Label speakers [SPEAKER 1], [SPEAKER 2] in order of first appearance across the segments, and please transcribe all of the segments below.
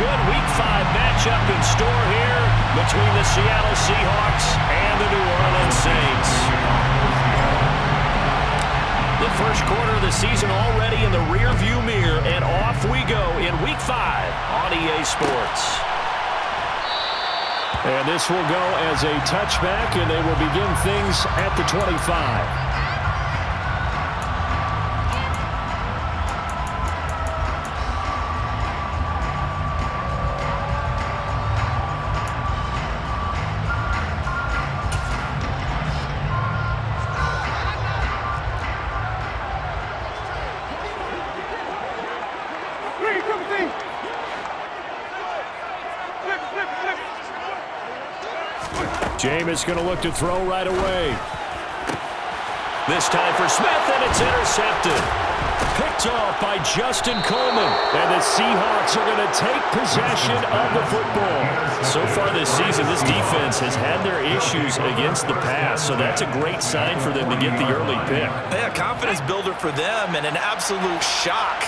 [SPEAKER 1] good Week 5 matchup in store here between the Seattle Seahawks and the New Orleans Saints. The first quarter of the season already in the rearview mirror, and off we go in Week 5 on EA Sports.
[SPEAKER 2] And this will go as a touchback, and they will begin things at the 25. Jameis going to look to throw right away.
[SPEAKER 1] This time for Smith, and it's intercepted. Picked off by Justin Coleman.
[SPEAKER 2] And the Seahawks are going to take possession of the football.
[SPEAKER 1] So far this season, this defense has had their issues against the pass, so that's a great sign for them to get the early pick.
[SPEAKER 3] Yeah, confidence builder for them, and an absolute shock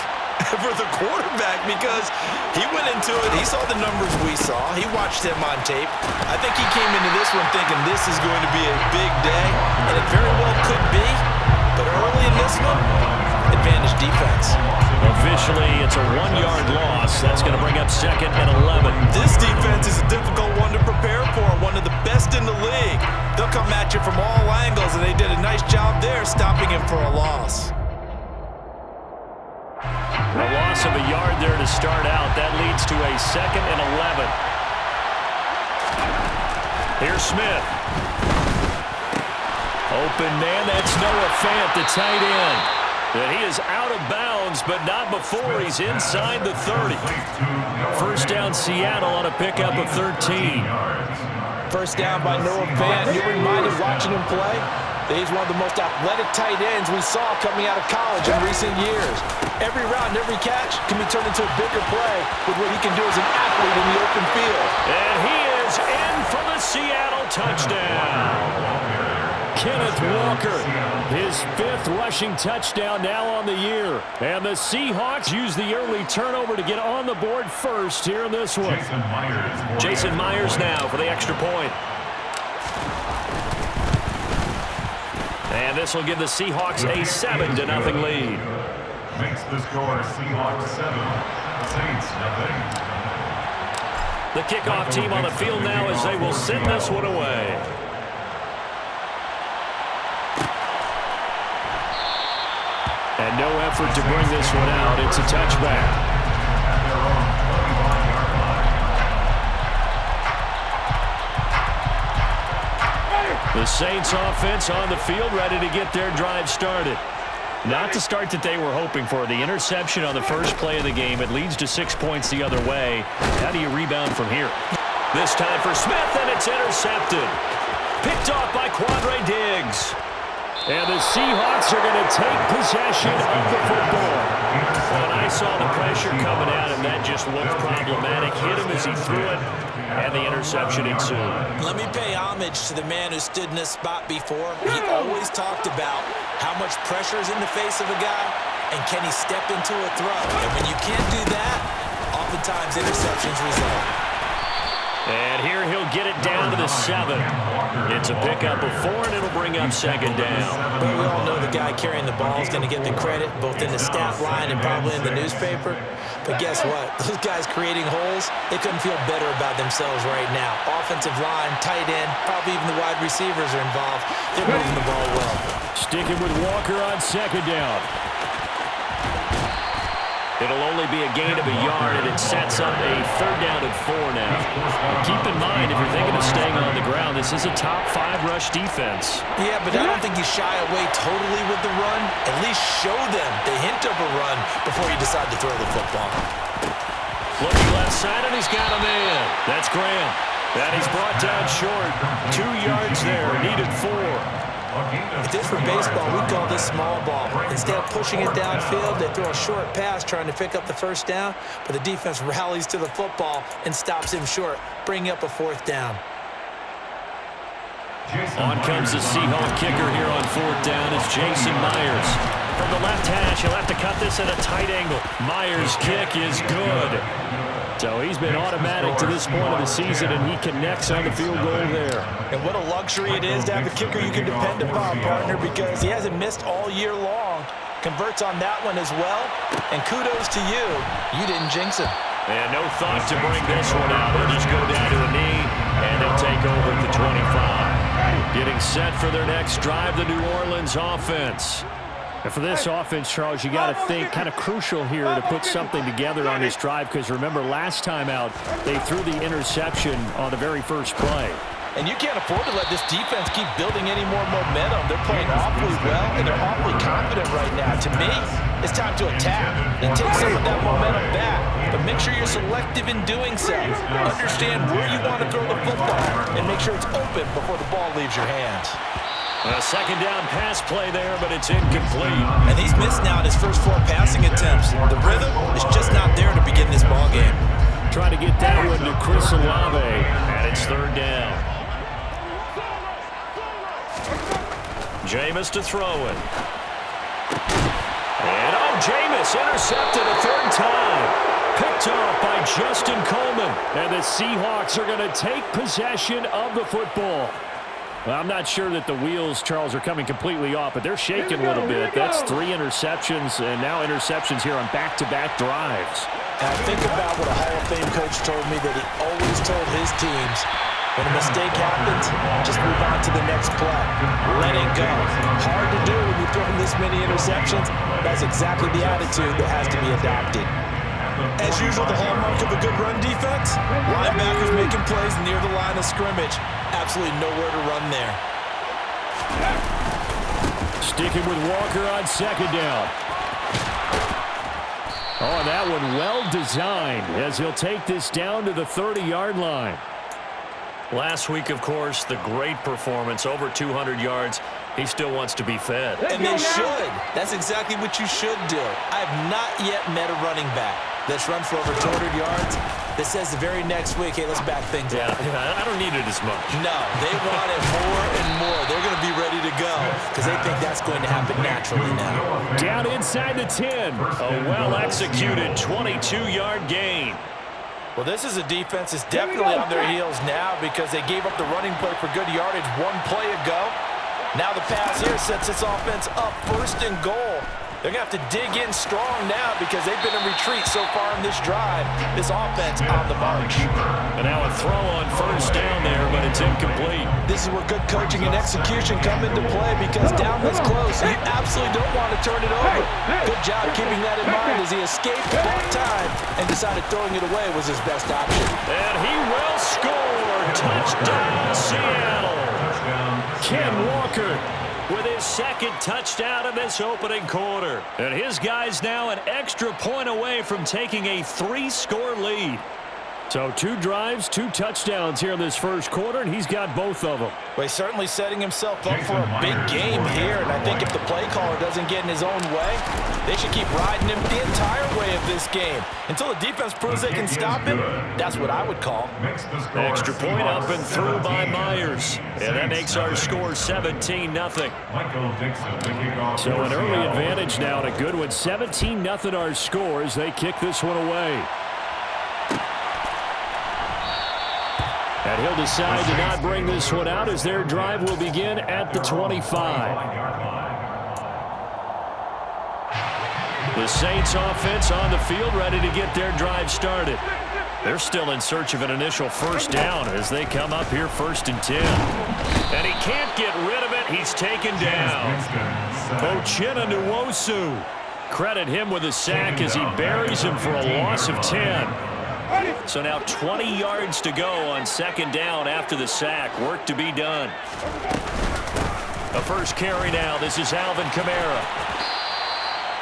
[SPEAKER 3] for the quarterback because he went into it. He saw the numbers we saw. He watched him on tape. I think he came into this one thinking this is going to be a big day, and it very well could be. But early in this one, advantage defense.
[SPEAKER 1] Officially, it's a 1-yard loss. That's going to bring up 2nd and 11.
[SPEAKER 3] This defense is a difficult one to prepare for, one of the best in the league. They'll come at you from all angles, and they did a nice job there stopping him for a loss.
[SPEAKER 1] A loss of a yard there to start out. That leads to a 2nd and 11. Here's Smith. Open man, that's Noah Fant, the tight end. And he is out of bounds, but not before he's inside the 30. First down Seattle on a pickup of 13.
[SPEAKER 3] First down by Noah Fant. You're reminded watching him play that he's one of the most athletic tight ends we saw coming out of college in recent years. Every route and every catch can be turned into a bigger play with what he can do as an athlete in the open field.
[SPEAKER 1] And he is in for the Seattle touchdown.
[SPEAKER 2] Kenneth Walker, his 5th rushing touchdown now on the year. And the Seahawks use the early turnover to get on the board first here in this one.
[SPEAKER 1] Jason Myers now for the extra point. And this will give the Seahawks a 7-0 lead.
[SPEAKER 4] Makes the score Seahawks 7, Saints 0.
[SPEAKER 1] The kickoff team on the field now as they will send this one away.
[SPEAKER 2] And no effort to bring this one out. It's a touchback. The Saints offense on the field, ready to get their drive started. Not the start that they were hoping for. The interception on the first play of the game. It leads to 6 points the other way. How do you rebound from here?
[SPEAKER 1] This time for Smith, and it's intercepted. Picked off by Quandre Diggs.
[SPEAKER 2] And the Seahawks are going to take possession of the football.
[SPEAKER 1] When I saw the pressure coming at him, that just looked problematic. Hit him as he threw it, and the interception ensued.
[SPEAKER 3] Let me pay homage to the man who stood in this spot before. He always talked about how much pressure is in the face of a guy, and can he step into a throw. And when you can't do that, oftentimes interceptions result.
[SPEAKER 1] And here he'll get it down to the 7. It's a pickup of 4, and it'll bring up 2nd down.
[SPEAKER 3] But we all know the guy carrying the ball is going to get the credit, both in the stat line and probably in the newspaper. But guess what? Those guys creating holes, they couldn't feel better about themselves right now. Offensive line, tight end, probably even the wide receivers are involved. They're moving the ball well.
[SPEAKER 2] Sticking with Walker on 2nd down.
[SPEAKER 1] It'll only be a gain of a yard, and it sets up a 3rd down and 4 now. Keep in mind, if you're thinking of staying on the ground, this is a top 5 rush defense.
[SPEAKER 3] Yeah, but I don't think you shy away totally with the run. At least show them the hint of a run before you decide to throw the football.
[SPEAKER 1] Looking left side, and he's got him in. That's Graham. And he's brought down short. 2 yards there, needed 4.
[SPEAKER 3] If this were baseball, we'd call this small ball. Instead of pushing it downfield, they throw a short pass trying to pick up the 1st down, but the defense rallies to the football and stops him short, bringing up a 4th down.
[SPEAKER 1] On comes the Seahawk kicker here on 4th down. It's Jason Myers. From the left hash, he'll have to cut this at a tight angle. Myers' kick is good.
[SPEAKER 2] So he's been automatic to this point of the season, and he connects on the field goal there.
[SPEAKER 3] And what a luxury it is to have a kicker you can depend upon, partner, because he hasn't missed all year long. Converts on that one as well, and kudos to you. You didn't jinx him.
[SPEAKER 2] And no thought to bring this one out. They'll just go down to a knee, and they'll take over at the 25. Getting set for their next drive, the New Orleans offense. And for this offense, Charles, you got to think kind of crucial here to put something together on this drive, because remember last time out, they threw the interception on the very first play.
[SPEAKER 3] And you can't afford to let this defense keep building any more momentum. They're playing awfully well, and they're awfully confident right now. To me, it's time to attack and take some of that momentum back. But make sure you're selective in doing so. Understand where you want to throw the football, and make sure it's open before the ball leaves your hands.
[SPEAKER 2] A second down pass play there, but it's incomplete.
[SPEAKER 3] And he's missed now in his first 4 passing attempts. The rhythm is just not there to begin this ball game.
[SPEAKER 2] Try to get that one to Chris Olave, and it's third down. Jameis to throw it. And Jameis intercepted a third time. Picked off by Justin Coleman. And the Seahawks are going to take possession of the football. Well, I'm not sure that the wheels, Charles, are coming completely off, but they're shaking a little bit. That's 3 interceptions, and now interceptions here on back-to-back drives.
[SPEAKER 3] And I think about what a Hall of Fame coach told me that he always told his teams, when a mistake happens, just move on to the next play. Let it go. Hard to do when you throw this many interceptions. That's exactly the attitude that has to be adopted. As usual, the hallmark of a good run defense, linebackers making plays near the line of scrimmage. Absolutely nowhere to run there.
[SPEAKER 2] Sticking with Walker on second down. Oh, and that one well designed as he'll take this down to the 30-yard line. Last week, of course, the great performance, over 200 yards. He still wants to be fed.
[SPEAKER 3] And they should. That's exactly what you should do. I have not yet met a running back that's run for over 200 yards that says the very next week, hey, let's back things up.
[SPEAKER 2] Yeah, I don't need it as much.
[SPEAKER 3] No, they want it more and more. They're going to be ready to go because they think that's going to happen naturally now.
[SPEAKER 2] Down inside the 10. A well-executed 22-yard gain.
[SPEAKER 3] Well, this is a defense that's definitely on their heels now because they gave up the running play for good yardage 1 play ago. Now the pass here sets this offense up 1st and goal. They're going to have to dig in strong now because they've been in retreat so far in this drive. This offense on the march.
[SPEAKER 2] And now a throw on 1st down there, but it's incomplete.
[SPEAKER 3] This is where good coaching and execution come into play because down this close, you absolutely don't want to turn it over. Good job keeping that in mind as he escaped that time and decided throwing it away was his best option.
[SPEAKER 2] And he will score. Touchdown, Seattle. Ken Walker with his 2nd touchdown of this opening quarter. And his guys now an extra point away from taking a 3-score lead. So 2 drives, 2 touchdowns here in this first quarter, and he's got both of them.
[SPEAKER 3] Well, he's certainly setting himself up for a big game here, and I think if the play caller doesn't get in his own way, they should keep riding him the entire way of this game. Until the defense proves they can stop him, that's what I would call.
[SPEAKER 2] Extra point up and through by Myers. And that makes our score 17-0. So an early advantage now, and a good one. 17-0 our score as they kick this one away. And he'll decide to not bring this one out as their drive will begin at the 25. The Saints offense on the field ready to get their drive started. They're still in search of an initial 1st down as they come up here 1st and 10. And he can't get rid of it. He's taken down. Uchenna Nwosu. Credit him with a sack as he buries him for a loss of 10. So now 20 yards to go on 2nd down after the sack. Work to be done. A first carry now. This is Alvin Kamara.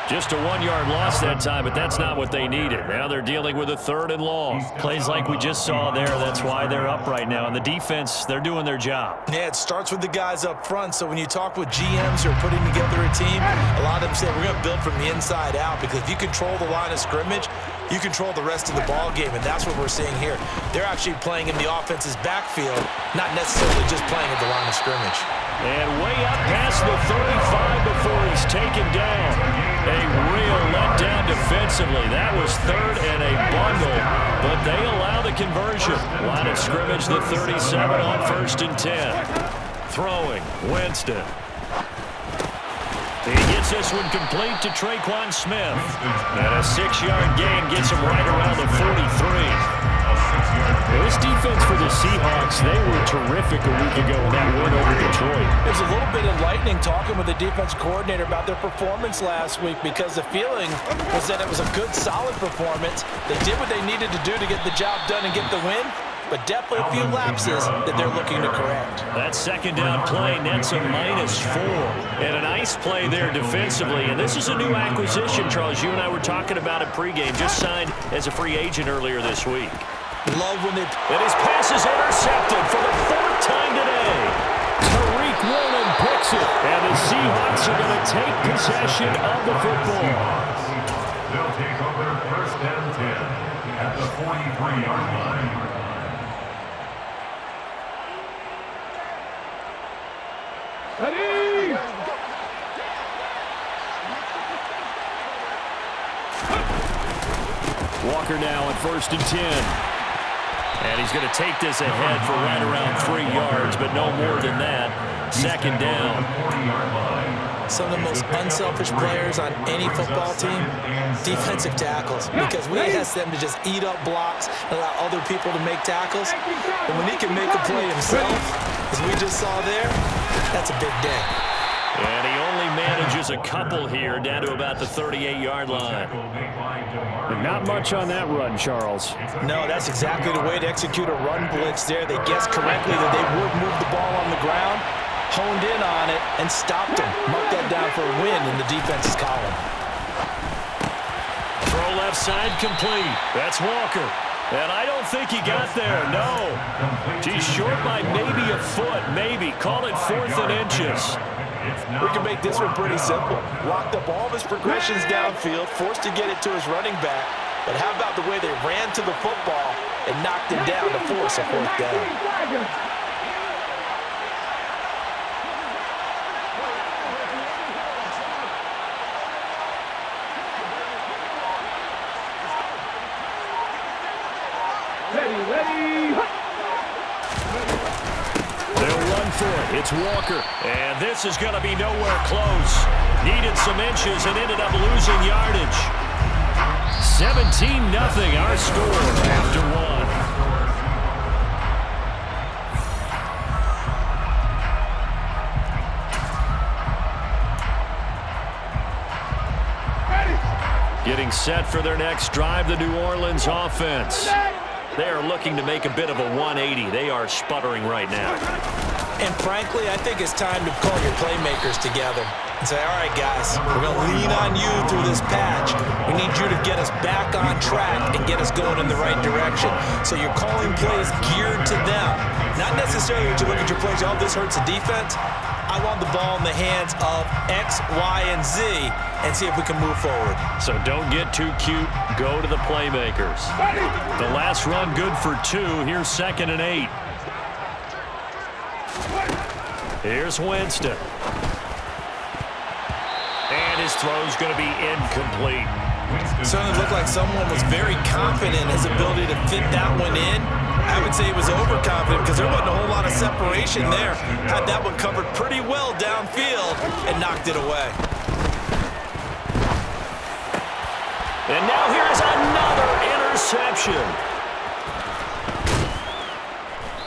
[SPEAKER 2] Just a 1-yard loss that time, but that's not what they needed. Now they're dealing with a 3rd and long. Plays like we just saw there. That's why they're up right now. And the defense, they're doing their job.
[SPEAKER 3] Yeah, it starts with the guys up front. So when you talk with GMs who are putting together a team, a lot of them say we're going to build from the inside out because if you control the line of scrimmage, you control the rest of the ball game, and that's what we're seeing here. They're actually playing in the offense's backfield, not necessarily just playing at the line of scrimmage.
[SPEAKER 2] And way up past the 35 before he's taken down.
[SPEAKER 1] A real letdown defensively. That was third and a bundle, but they allow the conversion. Line of scrimmage, the 37 on 1st and 10. Throwing, Winston. He gets this one complete to Traquan Smith. And a 6-yard gain gets him right around the 43. This defense for the Seahawks, they were terrific a week ago in that win over Detroit.
[SPEAKER 3] It was a little bit enlightening talking with the defense coordinator about their performance last week because the feeling was that it was a good, solid performance. They did what they needed to do to get the job done and get the win, but definitely a few lapses that they're looking to correct.
[SPEAKER 1] That second down play nets a -4. And a nice play there defensively. And this is a new acquisition, Charles. You and I were talking about it pregame. Just signed as a free agent earlier this week.
[SPEAKER 3] Love when they...
[SPEAKER 1] And his pass is intercepted for the 4th time today. Tariq Woolen picks it. And the Seahawks are going to take possession of the football.
[SPEAKER 4] They'll take over 1st and 10 at the 43-yard line.
[SPEAKER 5] Ready?
[SPEAKER 1] Walker now at 1st and 10. And he's going to take this ahead for right around 3 yards, but no more than that. 2nd down.
[SPEAKER 3] Some of the most unselfish players on any football team, defensive tackles, because we ask them to just eat up blocks and allow other people to make tackles. But when he can make a play himself, as we just saw there, that's a big day.
[SPEAKER 1] And he only manages a couple here down to about the 38-yard line.
[SPEAKER 2] And not much on that run, Charles.
[SPEAKER 3] No, that's exactly the way to execute a run blitz there. They guessed correctly that they would move the ball on the ground, honed in on it, and stopped them. Mark that down for a win in the defense's column.
[SPEAKER 1] Throw left side complete. That's Walker. And I don't think he got there, no. He's short by maybe a foot, maybe. Call it 4th and inches.
[SPEAKER 3] We can make this one pretty simple. Locked up all of his progressions downfield, forced to get it to his running back. But how about the way they ran to the football and knocked him down to force a 4th down?
[SPEAKER 1] It's Walker, and this is going to be nowhere close. Needed some inches and ended up losing yardage. 17-0 our score after 1. Getting set for their next drive, the New Orleans offense. They are looking to make a bit of a 180. They are sputtering right now.
[SPEAKER 3] And frankly, I think it's time to call your playmakers together and say, all right, guys, we're going to lean on you through this patch. We need you to get us back on track and get us going in the right direction. So you're calling plays geared to them. Not necessarily when you look at your plays, oh, this hurts the defense. I want the ball in the hands of X, Y, and Z and see if we can move forward.
[SPEAKER 1] So don't get too cute. Go to the playmakers. The last run good for 2. Here's 2nd and 8. Here's Winston. And his throw's going to be incomplete.
[SPEAKER 3] Certainly looked like someone was very confident in his ability to fit that one in. I would say he was overconfident because there wasn't a whole lot of separation there. Had that one covered pretty well downfield and knocked it away.
[SPEAKER 1] And now here's another interception.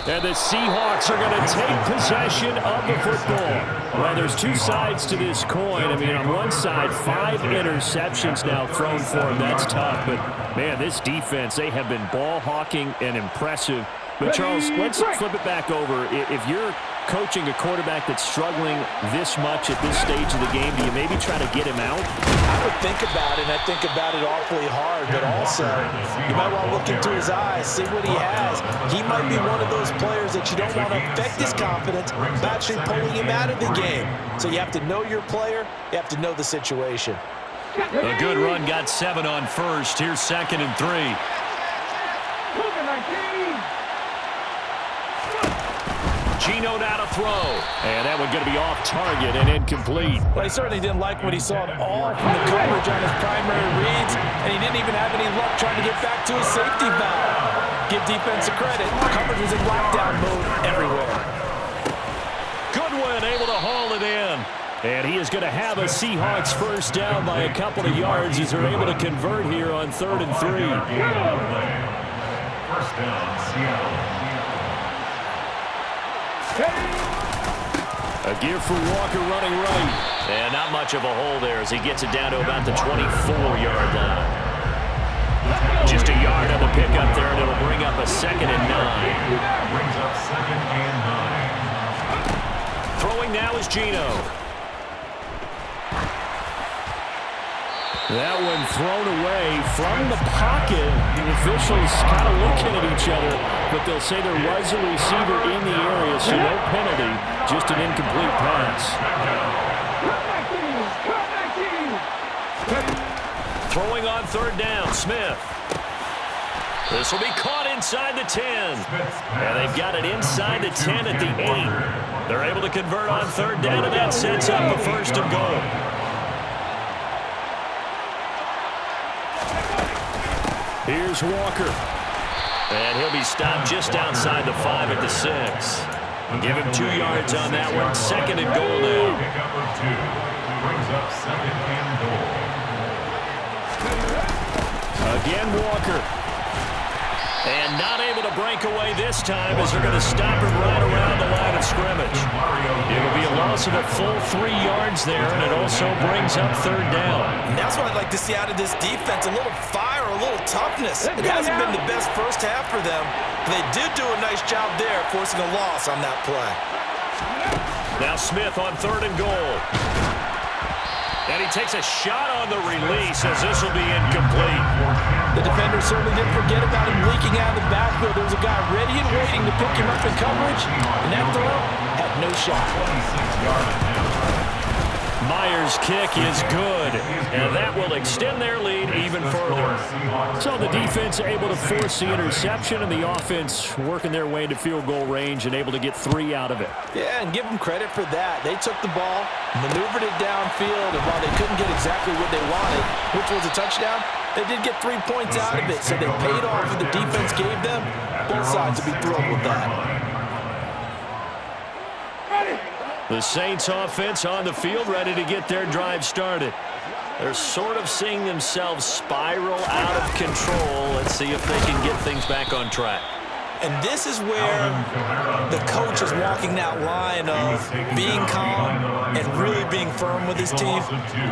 [SPEAKER 1] And the Seahawks are going to take possession of the football. Well, there's 2 sides to this coin. I mean, on one side, 5 interceptions now thrown for him. That's tough. But, man, this defense, they have been ball hawking and impressive. But, Charles, let's flip it back over. If you're coaching a quarterback that's struggling this much at this stage of the game, do you maybe try to get him out?
[SPEAKER 3] I would think about it, and I think about it awfully hard, but also you might want to look into his eyes, see what he has. He might be one of those players that you don't want to affect his confidence by actually pulling him out of the game. So you have to know your player, you have to know the situation.
[SPEAKER 1] A good run got 7 on 1st. Here's 2nd and 3. Geno now to throw. And that one going to be off target and incomplete.
[SPEAKER 3] Well, he certainly didn't like what he saw at all from the coverage on his primary reads, and he didn't even have any luck trying to get back to his safety valve. Give defense credit. Coverage was in lockdown mode everywhere.
[SPEAKER 1] Goodwin able to haul it in. And he is going to have a Seahawks first down by a couple of yards as they're able to convert here on 3rd and 3.
[SPEAKER 4] First down, Seattle.
[SPEAKER 1] A give for Walker running right. And not much of a hole there as he gets it down to about the 24-yard line. Just a yard on the pickup there, and it'll bring up a 2nd and 9.
[SPEAKER 4] Brings up 2nd and 9.
[SPEAKER 1] Throwing now is Geno. That one thrown away from the pocket. The officials kind of looking at each other, but they'll say there was a receiver in the area, so no penalty, just an incomplete pass. Throwing on 3rd down, Smith. This will be caught inside the 10. And they've got it inside the 10 at the 8. They're able to convert on 3rd down, and that sets up a 1st and goal. Here's Walker. And he'll be stopped just outside the 5 at the 6. Give him 2 yards on that one. 2nd and goal now.
[SPEAKER 4] Pickup of 2. Brings up 2nd and goal.
[SPEAKER 1] Again, Walker. And not able to break away this time as they're going to stop him right around the line of scrimmage. It will be a loss of a full 3 yards there, and it also brings up 3rd down.
[SPEAKER 3] And that's what I'd like to see out of this defense, a little fire, a little toughness. It hasn't been the best first half for them, but they did do a nice job there forcing a loss on that play.
[SPEAKER 1] Now Smith on 3rd and goal. And he takes a shot on the release as this will be incomplete.
[SPEAKER 3] The defender certainly didn't forget about him leaking out of the backfield. There was a guy ready and waiting to pick him up in coverage, and that throw had no shot.
[SPEAKER 4] 26-yard attempt.
[SPEAKER 1] Myers' kick is good, and that will extend their lead even further. So the defense able to force the interception, and the offense working their way into field goal range and able to get 3 out of it.
[SPEAKER 3] Yeah, and give them credit for that. They took the ball, maneuvered it downfield, and while they couldn't get exactly what they wanted, which was a touchdown, they did get 3 points out of it, so they paid off what the defense gave them. Both sides will be thrilled with that.
[SPEAKER 1] The Saints offense on the field, ready to get their drive started. They're sort of seeing themselves spiral out of control. Let's see if they can get things back on track.
[SPEAKER 3] And this is where the coach is walking that line of being calm and really being firm with his team.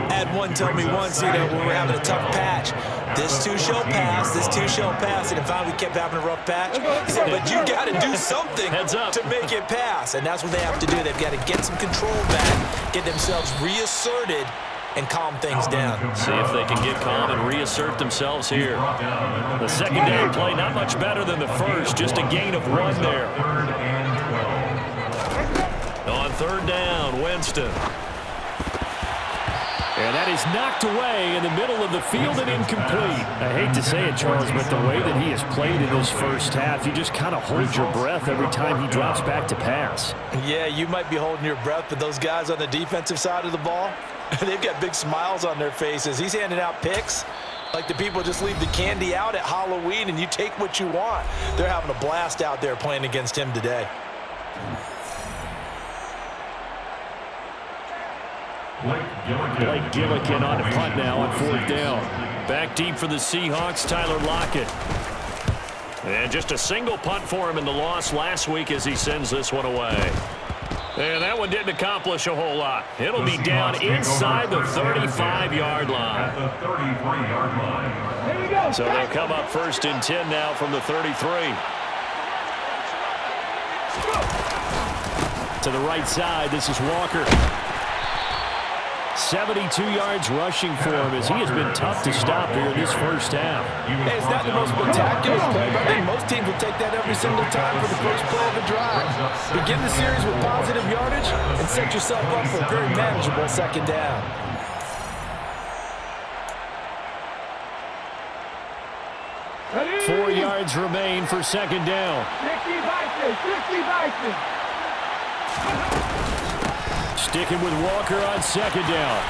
[SPEAKER 3] I had one tell me once, when we were having a tough patch, this too shall pass, this too shall pass, and finally we kept having a rough patch. He said, but you got to do something to make it pass, and that's what they have to do. They've got to get some control back, get themselves reasserted, and calm things down.
[SPEAKER 1] See if they can get calm and reassert themselves here. The 2nd down play, not much better than the first, just a gain of 1 there. On 3rd down, Winston. And that is knocked away in the middle of the field and incomplete. I hate to say it, Charles, but the way that he has played in this first half, you just kind of hold your breath every time he drops back to pass.
[SPEAKER 3] Yeah, you might be holding your breath, but those guys on the defensive side of the ball, they've got big smiles on their faces. He's handing out picks like the people just leave the candy out at Halloween and you take what you want. They're having a blast out there playing against him today.
[SPEAKER 1] Blake Gillikin on the punt now on 4th down. Back deep for the Seahawks, Tyler Lockett. And just a single punt for him in the loss last week as he sends this one away. And that one didn't accomplish a whole lot. It'll be down inside the 35-yard line.
[SPEAKER 4] At the 33-yard line.
[SPEAKER 1] So they'll come up 1st and 10 now from the 33. To the right side, this is Walker. 72 yards rushing for him as he has been tough to stop here in this first half.
[SPEAKER 3] Hey, it's not the most spectacular play, but I think most teams will take that every single time for the first play of the drive. Begin the series with positive yardage and set yourself up for a very manageable 2nd down.
[SPEAKER 1] Ready? 4 yards remain for 2nd down.
[SPEAKER 2] Sticking with Walker on second down.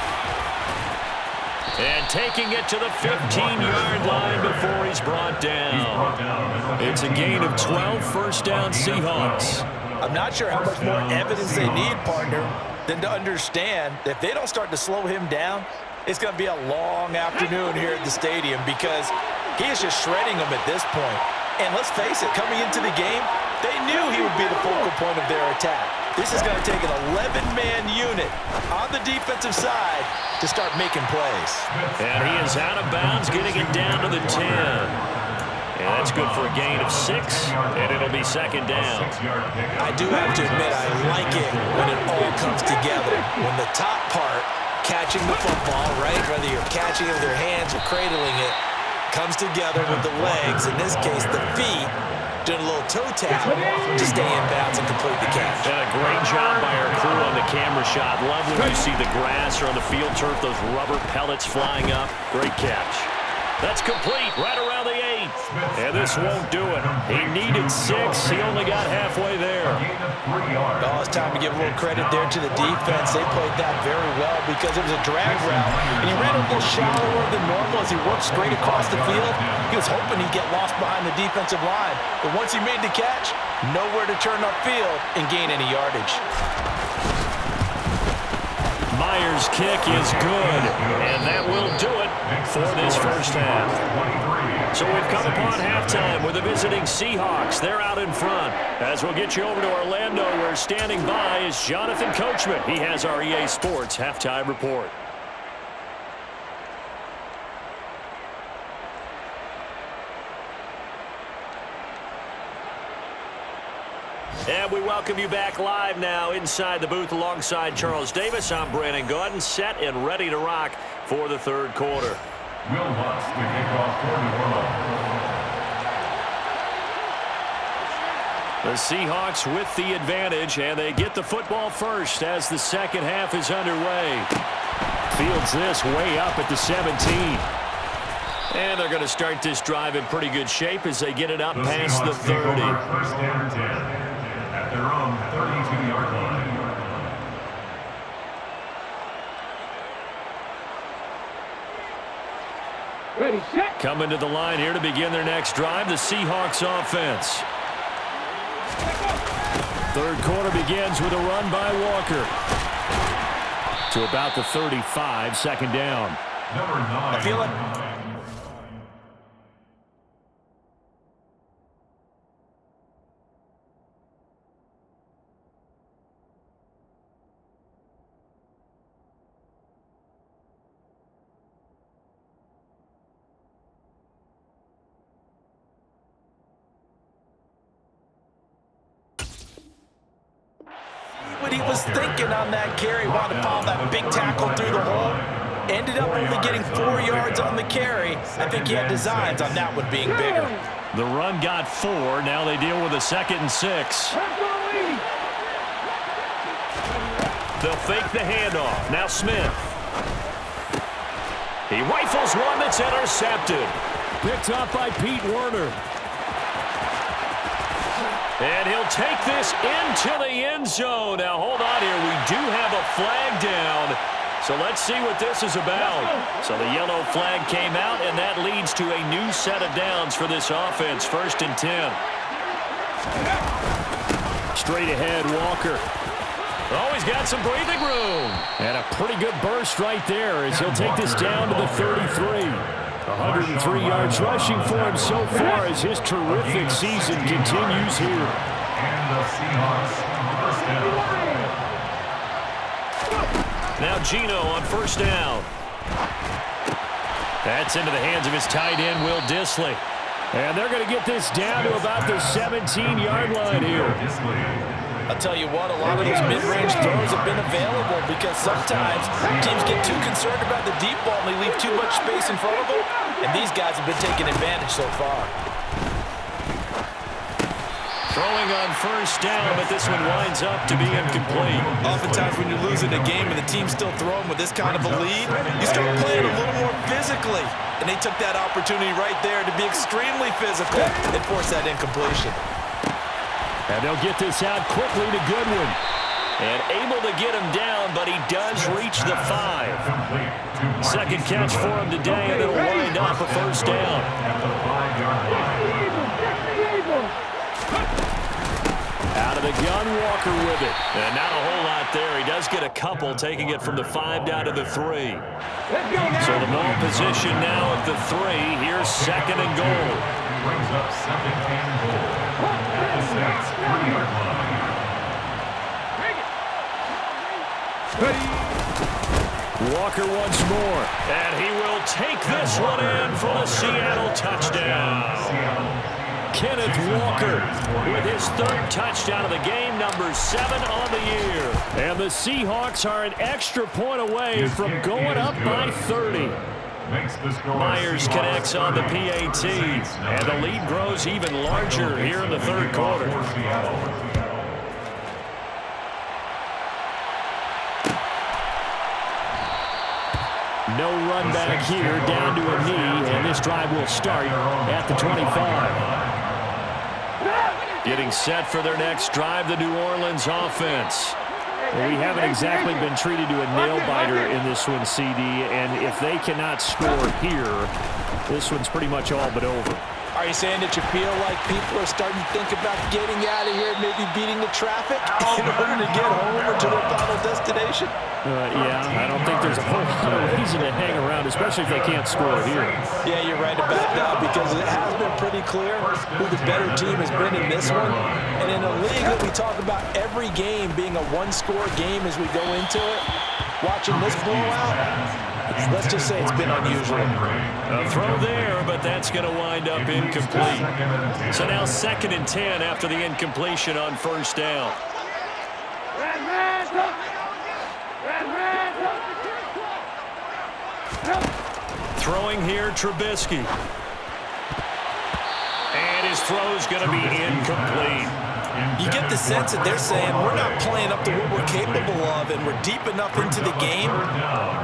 [SPEAKER 2] And taking it to the 15-yard line before he's brought down. It's a gain of 12, first down Seahawks.
[SPEAKER 3] I'm not sure how much more evidence they need, partner, than to understand that if they don't start to slow him down, it's going to be a long afternoon here at the stadium because he is just shredding them at this point. And let's face it, coming into the game, they knew he would be the focal point of their attack. This is going to take an 11-man unit on the defensive side to start making plays.
[SPEAKER 2] And he is out of bounds, getting it down to the 10. And that's good for a gain of 6, and it'll be second down.
[SPEAKER 3] I do have to admit, I like it when it all comes together. When the top part, catching the football, right, whether you're catching it with your hands or cradling it, comes together with the legs, in this case the feet, doing a little toe tap to stay in bounds and complete the catch.
[SPEAKER 2] And a great job by our crew on the camera shot. Love when you see the grass or on the field turf, those rubber pellets flying up. Great catch. That's complete right around the 8. And this won't do it. He needed 6. He only got halfway there.
[SPEAKER 3] Oh, it's time to give a little credit there to the defense. They played that very well because it was a drag route. And he ran a little shallower than normal as he worked straight across the field. He was hoping he'd get lost behind the defensive line. But once he made the catch, nowhere to turn upfield and gain any yardage.
[SPEAKER 2] Myers' kick is good, and that will do it for this first half. So we've come upon halftime with the visiting Seahawks. They're out in front. As we'll get you over to Orlando, where standing by is Jonathan Coachman. He has our EA Sports halftime report. And we welcome you back live now inside the booth alongside Charles Davis. I'm Brandon Gaudin, set and ready to rock for the third quarter.
[SPEAKER 4] Will Lutz, the kickoff for New Orleans.
[SPEAKER 2] The Seahawks with the advantage, and they get the football first as the second half is underway. Fields this way up at the 17. And they're going to start this drive in pretty good shape as they get it up past the 30.
[SPEAKER 4] First down 10. At their own 32-yard line.
[SPEAKER 5] Ready, set.
[SPEAKER 2] Coming to the line here to begin their next drive, the Seahawks offense. Third quarter begins with a run by Walker. To about the 35, second down.
[SPEAKER 4] Number 9.
[SPEAKER 3] I feel like what he was thinking on that carry. Wanted to follow that big tackle through the hole. Ended up only getting 4 yards on the carry. I think he had designs on that one being bigger.
[SPEAKER 2] The run got 4. Now they deal with a 2nd and 6. They'll fake the handoff. Now Smith. He rifles one that's intercepted. Picked up by Pete Werner. And he'll take this into the end zone. Now, hold on here. We do have a flag down. So let's see what this is about. So the yellow flag came out, and that leads to a new set of downs for this offense. 1st and 10. Straight ahead, Walker. Oh, he's got some breathing room. And a pretty good burst right there as he'll take this down to the 33. 103 yards rushing for him so far as his terrific season continues here.
[SPEAKER 4] And the Seahawks first down.
[SPEAKER 2] Now Gino on first down. That's into the hands of his tight end, Will Dissly. And they're going to get this down to about the 17-yard line here.
[SPEAKER 3] I'll tell you what, a lot of those mid-range throws have been available because sometimes teams get too concerned about the deep ball and they leave too much space in front of them, and these guys have been taking advantage so far.
[SPEAKER 2] Throwing on first down, but this one winds up to be incomplete.
[SPEAKER 3] Oftentimes when you're losing a game and the team's still throwing with this kind of a lead, you start playing a little more physically, and they took that opportunity right there to be extremely physical and force that incompletion.
[SPEAKER 2] And they'll get this out quickly to Goodwin.
[SPEAKER 1] And able to get him down, but he does reach the 5. Second catch for him today, and it'll wind up a first down. Out of the gun, Walker with it. And not a whole lot there. He does get a couple, taking it from the 5 down to the 3. So the ball position now at the 3. Here's second and goal.
[SPEAKER 4] Brings up second and goal at the 6, 3-yard line.
[SPEAKER 1] Walker once more, and he will take this one in for the Seattle touchdown. Kenneth Walker with his 3rd touchdown of the game, number 7 on the year. And the Seahawks are an extra point away from going up by 30. Myers connects on the PAT, and the lead grows even larger here in the 3rd quarter. No run back here, down to a knee, and this drive will start at the 25. Getting set for their next drive, the New Orleans offense. Well, we haven't exactly been treated to a nail-biter in this one, CD, and if they cannot score here, this one's pretty much all but over.
[SPEAKER 3] Are you saying that you feel like people are starting to think about getting out of here, maybe beating the traffic in order to get home or to their final destination?
[SPEAKER 1] Yeah, I don't think there's a whole lot of reason to hang around, especially if they can't score here.
[SPEAKER 3] Yeah, you're right about that, because it has been pretty clear who the better team has been in this one. And in a league that we talk about every game being a one-score game as we go into it, watching this blowout, let's just say it's been unusual.
[SPEAKER 1] A throw there, but that's going to wind up incomplete. So now 2nd and 10 after the incompletion on 1st down. Throwing here, Trubisky. And his throw's going to be incomplete.
[SPEAKER 3] You get the sense that they're saying we're not playing up to what we're capable of, and we're deep enough into the game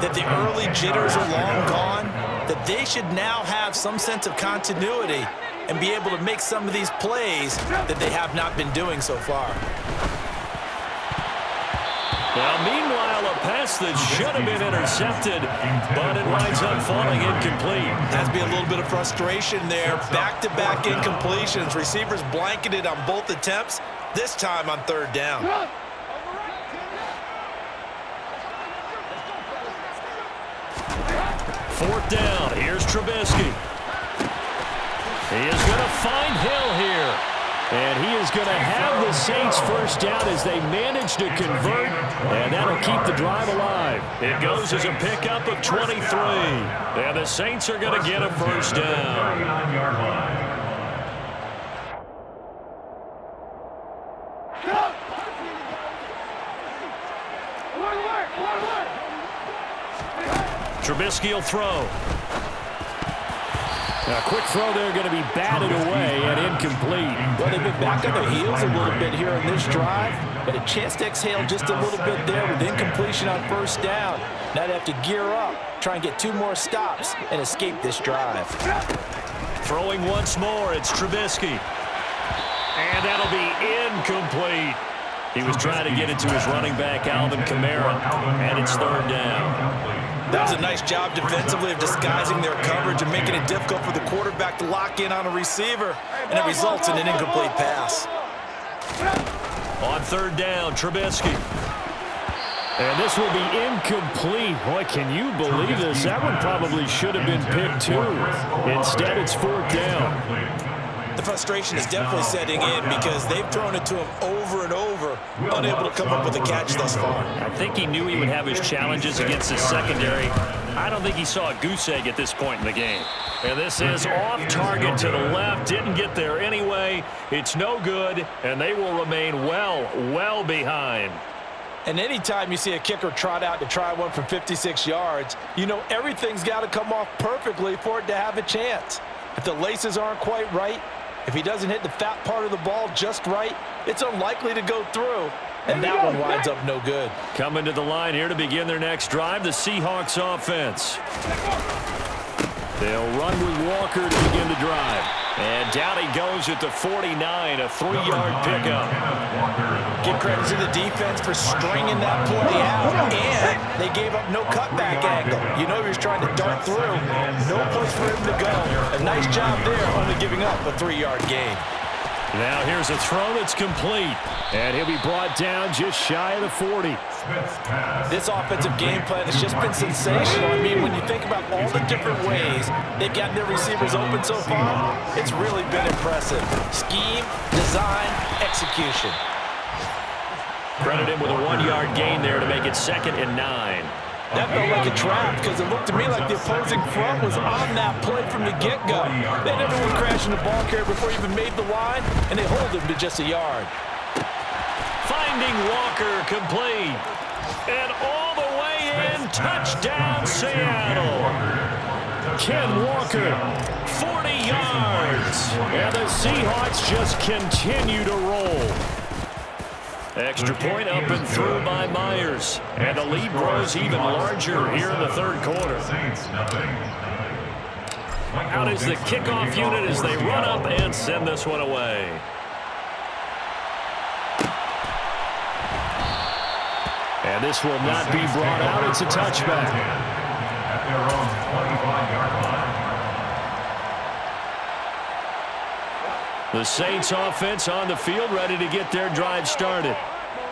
[SPEAKER 3] that the early jitters are long gone, that they should now have some sense of continuity and be able to make some of these plays that they have not been doing so far.
[SPEAKER 1] Well, meanwhile, a pass that should have been intercepted, but it winds up falling incomplete.
[SPEAKER 3] Has to be a little bit of frustration there. Back-to-back incompletions. Receivers blanketed on both attempts, this time on 3rd down.
[SPEAKER 1] 4th down. Here's Trubisky. He is going to find Hill here. And he is going to have the Saints first down as they manage to convert, and that'll keep the drive alive. It goes as a pickup of 23. And the Saints are going to get a first down. Trubisky will throw. A quick throw there, going to be batted away and incomplete.
[SPEAKER 3] Well, they've been back on their heels a little bit here in this drive, but a chance to exhale just a little bit there with incompletion on 1st down. Now they have to gear up, try and get 2 more stops and escape this drive.
[SPEAKER 1] Throwing once more, it's Trubisky. And that'll be incomplete. He was trying to get it to his running back, Alvin Kamara, and it's 3rd down.
[SPEAKER 3] That was a nice job defensively of disguising their coverage and making it difficult for the quarterback to lock in on a receiver, and it results in an incomplete pass.
[SPEAKER 1] On 3rd down, Trubisky. And this will be incomplete. Boy, can you believe this? That one probably should have been picked too. Instead, it's 4th down.
[SPEAKER 3] The frustration is definitely setting in because they've thrown it to him over and over, unable to come up with a catch thus far.
[SPEAKER 1] I think he knew he would have his challenges against his secondary. I don't think he saw a goose egg at this point in the game. And this is off target to the left. Didn't get there anyway. It's no good, and they will remain well behind.
[SPEAKER 3] And anytime you see a kicker trot out to try one from 56 yards, you know everything's got to come off perfectly for it to have a chance. If the laces aren't quite right, if he doesn't hit the fat part of the ball just right, it's unlikely to go through. And that one winds up no good.
[SPEAKER 1] Coming to the line here to begin their next drive, the Seahawks offense. They'll run with Walker to begin the drive. And down he goes at the 49, a 3-yard pickup.
[SPEAKER 3] Give credit to the defense for stringing that play out, and they gave up no cutback angle. You know he was trying to dart through. No place for him to go. A nice job there, only giving up a 3-yard gain.
[SPEAKER 1] Now here's a throw that's complete. And he'll be brought down just shy of the 40.
[SPEAKER 3] This offensive game plan has just been sensational. I mean, when you think about all the different ways they've gotten their receivers open so far, it's really been impressive. Scheme, design, execution.
[SPEAKER 1] Credit him with a 1-yard gain there to make it 2nd and 9.
[SPEAKER 3] That felt like a trap because it looked to me like the opposing front was on that play from the get-go. They never would crash in the ball carrier before he even made the line, and they hold him to just a yard.
[SPEAKER 1] Finding Walker complete. And all the way in, touchdown Seattle. Ken Walker, 40 yards. And the Seahawks just continue to roll. Extra point up and through by Myers. And the lead grows even larger here in the 3rd quarter. Out is the kickoff unit as they run up and send this one away. And this will not be brought out. It's a touchback.
[SPEAKER 4] At their own 25-yard line.
[SPEAKER 1] The Saints offense on the field, ready to get their drive started.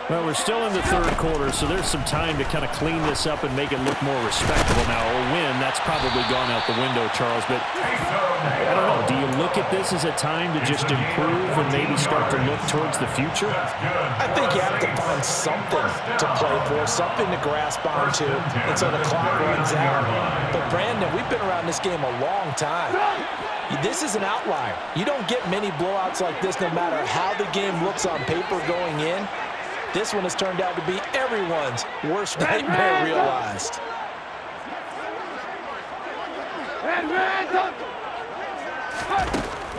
[SPEAKER 1] Well, we're still in the 3rd quarter, so there's some time to kind of clean this up and make it look more respectable. Now, a win, that's probably gone out the window, Charles, but I don't know. Do you look at this as a time to just improve and maybe start to look towards the future?
[SPEAKER 3] I think you have to find something to play for, something to grasp onto until the clock runs out. But, Brandon, we've been around this game a long time. This is an outlier. You don't get many blowouts like this no matter how the game looks on paper going in. This one has turned out to be everyone's worst nightmare realized.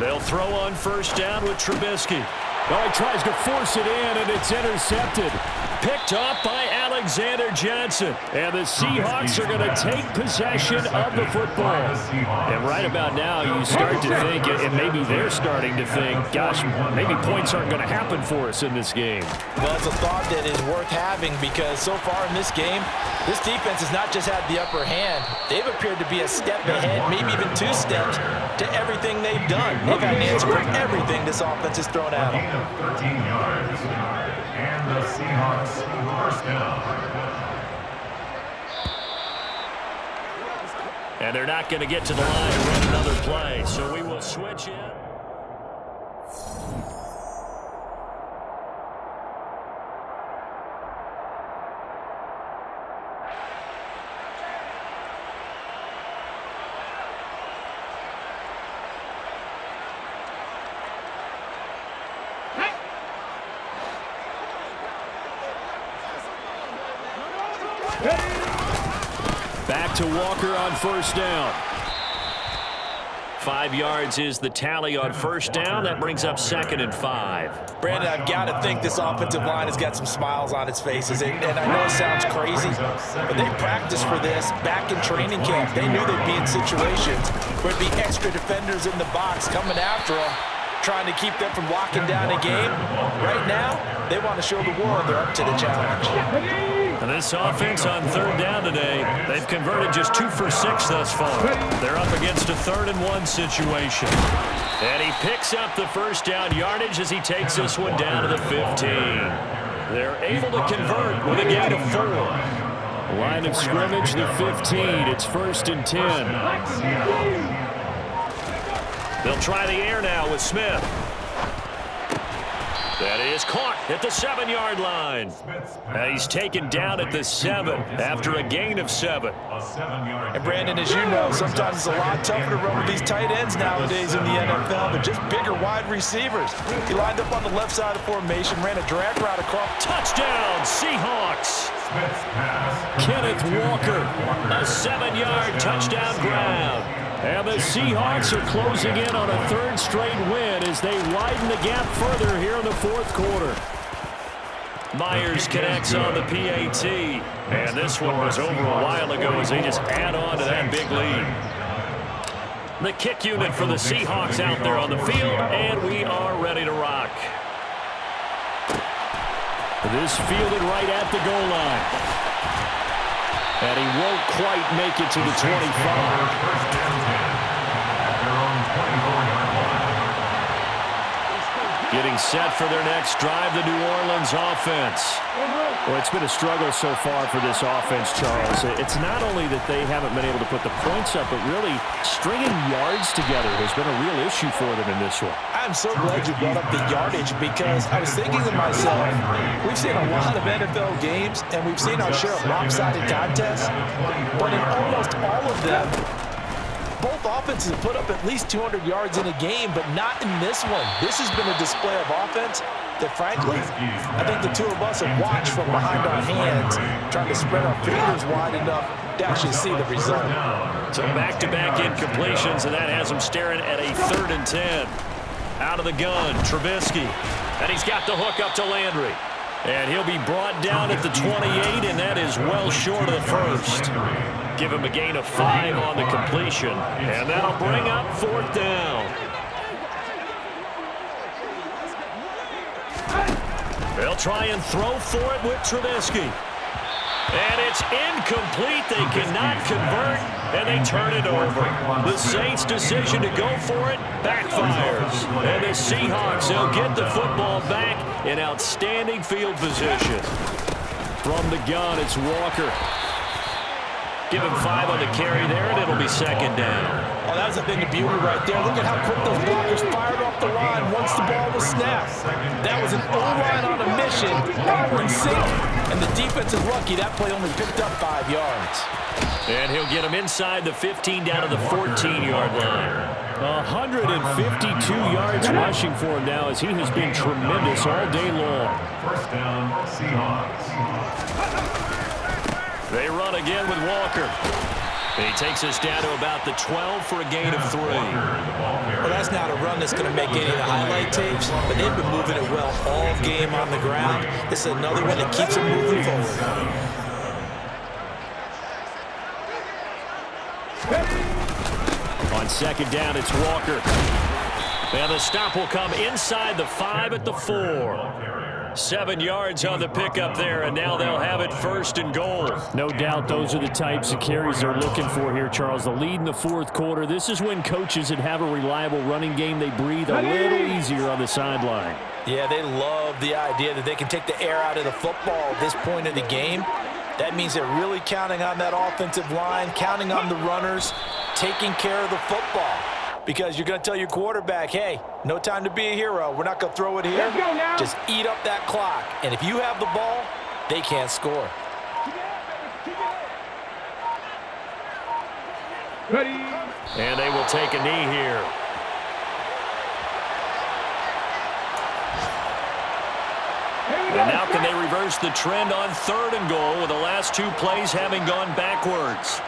[SPEAKER 1] They'll throw on 1st down with Trubisky. Oh, he tries to force it in, and it's intercepted. Picked off by Alexander Johnson. And the Seahawks are going to take possession of the football. And right about now, you start to think, and maybe they're starting to think, gosh, maybe points aren't going to happen for us in this game.
[SPEAKER 3] Well, it's a thought that is worth having because so far in this game, this defense has not just had the upper hand. They've appeared to be a step ahead, maybe even 2 steps to everything they've done. They've had an answer for everything this offense has thrown at them.
[SPEAKER 4] 13 yards. And the Seahawks 1st down.
[SPEAKER 1] And they're not going to get to the line to run another play, so we will switch in. Back to Walker on 1st down. 5 yards is the tally on 1st down. That brings up 2nd and 5.
[SPEAKER 3] Brandon, I've got to think this offensive line has got some smiles on its faces. And I know it sounds crazy, but they practiced for this back in training camp. They knew they'd be in situations where it'd be extra defenders in the box coming after them, trying to keep them from locking down a game. Right now, they want to show the world they're up to the challenge.
[SPEAKER 1] And this offense on 3rd down today, they've converted just 2 for 6 thus far. They're up against a 3rd and 1 situation. And he picks up the 1st down yardage as he takes this one down to the 15. They're able to convert with a gain of 4. Line of scrimmage, the 15. It's 1st and 10. They'll try the air now with Smith. That is caught at the 7-yard line. And he's taken down at the 7 after a gain of 7.
[SPEAKER 3] And Brandon, as you know, sometimes it's a lot tougher to run with these tight ends nowadays in the NFL, but just bigger wide receivers. He lined up on the left side of formation, ran a drag route across.
[SPEAKER 1] Touchdown, Seahawks. Kenneth Walker, a 7-yard touchdown grab. And the Seahawks are closing in on a 3rd straight win as they widen the gap further here in the 4th quarter. Myers connects on the PAT. And this one was over a while ago as they just add on to that big lead. The kick unit for the Seahawks out there on the field, and we are ready to rock. This fielded right at the goal line. And he won't quite make it to the 25. Getting set for their next drive, the New Orleans offense.
[SPEAKER 2] Well, it's been a struggle so far for this offense, Charles. It's not only that they haven't been able to put the points up, but really stringing yards together has been a real issue for them in this one.
[SPEAKER 3] I'm so glad you brought up the yardage because I was thinking to myself, we've seen a lot of NFL games and we've seen our share of lopsided contests, but in almost all of them, both offenses have put up at least 200 yards in a game, but not in this one. This has been a display of offense that, frankly, I think the two of us have watched from behind our hands, trying to spread our fingers wide enough to actually see the result.
[SPEAKER 1] So back-to-back incompletions, and that has him staring at a 3rd and 10. Out of the gun, Trubisky. And he's got the hook up to Landry. And he'll be brought down at the 28, and that is well short of the first. Give him a gain of 5 on the completion, and that'll bring up 4th down. They'll try and throw for it with Trubisky. And it's incomplete. They cannot convert, and they turn it over. The Saints' decision to go for it backfires. And the Seahawks, they'll get the football back in outstanding field position. From the gun, it's Walker. Give him 5 on the carry there, and it'll be 2nd down.
[SPEAKER 3] Oh, that was a thing of beauty right there. Look at how quick those blockers fired off the line once the ball was snapped. That was an O-line on a mission, all in sync, and the defense is lucky that play only picked up 5 yards.
[SPEAKER 1] And he'll get him inside the 15 down to the 14-yard line.
[SPEAKER 2] 152 yards rushing for him now as he has been tremendous all day long.
[SPEAKER 4] 1st down, Seahawks.
[SPEAKER 1] They run again with Walker. He takes us down to about the 12 for a gain of 3.
[SPEAKER 3] Well, that's not a run that's going to make any of the highlight tapes, but they've been moving it well all game on the ground. This is another one that keeps them moving forward.
[SPEAKER 1] On 2nd down, it's Walker. And the stop will come inside the 5 at the 4. 7 yards on the pickup there, and now they'll have it 1st and goal.
[SPEAKER 2] No doubt those are the types of carries they're looking for here, Charles. The lead in the 4th quarter. This is when coaches that have a reliable running game, they breathe a little easier on the sideline.
[SPEAKER 3] Yeah, they love the idea that they can take the air out of the football at this point of the game. That means they're really counting on that offensive line, counting on the runners, taking care of the football. Because you're going to tell your quarterback, hey, no time to be a hero. We're not going to throw it here. Just eat up that clock. And if you have the ball, they can't score.
[SPEAKER 2] Ready.
[SPEAKER 1] And they will take a knee here. And now can they reverse the trend on 3rd and goal with the last 2 plays having gone backwards?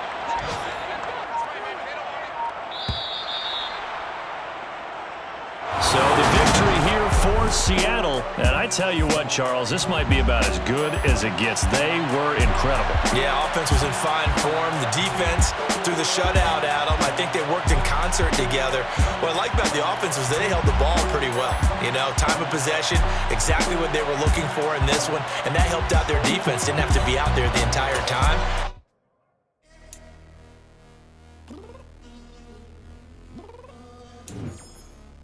[SPEAKER 1] So the victory here for Seattle. And I tell you what, Charles, this might be about as good as it gets. They were incredible.
[SPEAKER 3] Yeah, offense was in fine form. The defense threw the shutout at them. I think they worked in concert together. What I like about the offense was they held the ball pretty well. You know, time of possession, exactly what they were looking for in this one. And that helped out their defense. Didn't have to be out there the entire time.